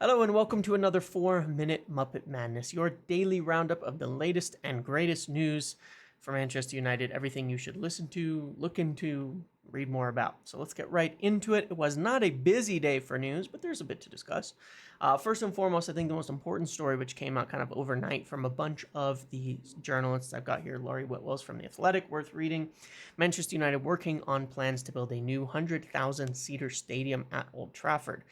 Hello and welcome to another 4-Minute Muppet Madness, your daily roundup of the latest and greatest news for Manchester United, everything you should listen to, look into, read more about. So let's get right into it. It was not a busy day for news, but there's a bit to discuss. First and foremost, I think the most important story, which came out kind of overnight from a bunch of the journalists I've got here, Laurie Whitwell's from The Athletic, worth reading. Manchester United working on plans to build a new 100,000-seater stadium at Old Trafford.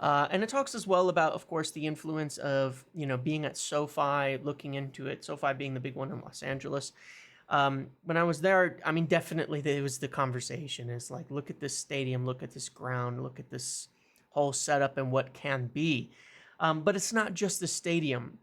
And it talks as well about, of course, the influence of, being at SoFi, looking into it, SoFi being the big one in Los Angeles. When I was there, I mean, definitely there was the conversation. It's like, look at this stadium, look at this ground, look at this whole setup and what can be. But it's not just the stadium.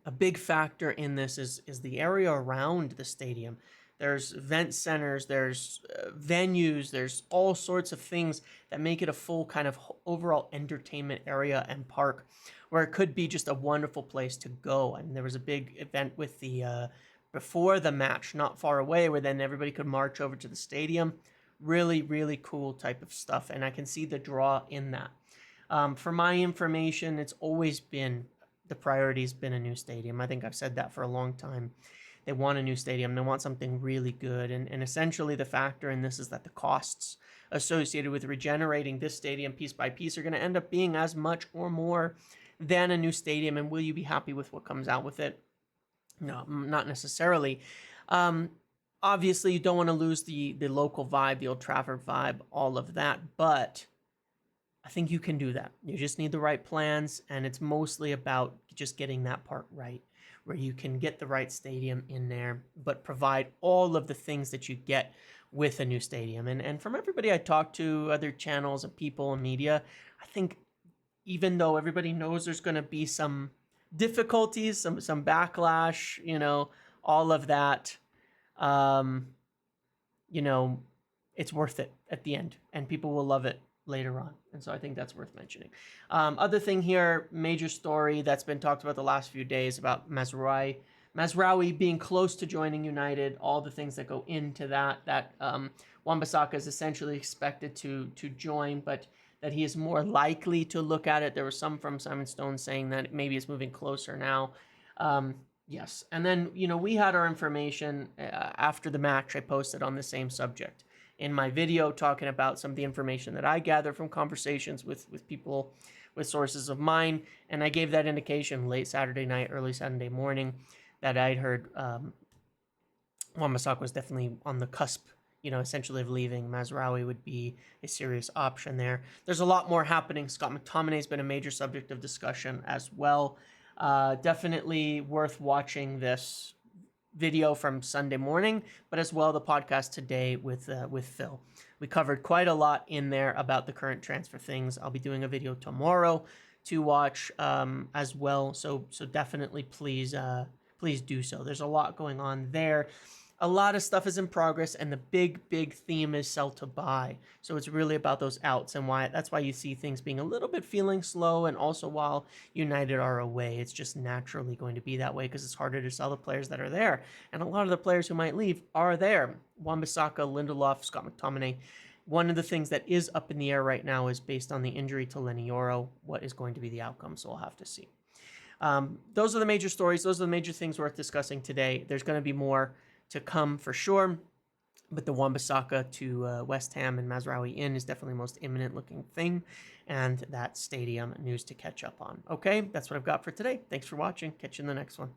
A big factor in this is the area around the stadium. There's event centers, there's venues, there's all sorts of things that make it a full kind of overall entertainment area and park where it could be just a wonderful place to go. And there was a big event with the before the match, not far away, where then everybody could march over to the stadium. Really, really cool type of stuff. And I can see the draw in that. For my information, it's always been, the priority's been a new stadium. I think I've said that for a long time. They want a new stadium. They want something really good. And essentially the factor in this is that the costs associated with regenerating this stadium piece by piece are going to end up being as much or more than a new stadium. And will you be happy with what comes out with it? No, not necessarily. Obviously, you don't want to lose the local vibe, the Old Trafford vibe, all of that. But I think you can do that. You just need the right plans. And it's mostly about just getting that part right, where you can get the right stadium in there, but provide all of the things that you get with a new stadium. And from everybody I talked to, other channels and people and media, I think even though everybody knows there's going to be some difficulties, some backlash, all of that, it's worth it at the end, and people will love it later on. And so I think that's worth mentioning. Other thing here, major story that's been talked about the last few days about Mazraoui being close to joining United, all the things that go into that Wan-Bissaka is essentially expected to join, but that he is more likely to look at it. There was some from Simon Stone saying that maybe it's moving closer now. Yes. And then, we had our information after the match. I posted on the same subject in my video talking about some of the information that I gathered from conversations with people, with sources of mine. And I gave that indication late Saturday night, early Sunday morning, that I'd heard Wan-Bissaka was definitely on the cusp, essentially of leaving. Mazraoui would be a serious option there. There's a lot more happening. Scott McTominay has been a major subject of discussion as well. Definitely worth watching this video from Sunday morning, but as well the podcast today with Phil. We covered quite a lot in there about the current transfer things. I'll be doing a video tomorrow to watch as well. So definitely please do so. There's a lot going on there. A lot of stuff is in progress, and the big theme is sell to buy. So it's really about those outs, and that's why you see things being a little bit feeling slow. And also while United are away, it's just naturally going to be that way because it's harder to sell the players that are there. And a lot of the players who might leave are there. Wan-Bissaka, Lindelof, Scott McTominay. One of the things that is up in the air right now is based on the injury to Lenny Yoro, what is going to be the outcome. So we'll have to see. Those are the major stories. Those are the major things worth discussing today. There's going to be more to come for sure, but the Wan-Bissaka to West Ham and Mazraoui in is definitely the most imminent looking thing, and that stadium news to catch up on. Okay, that's what I've got for today. Thanks for watching. Catch you in the next one.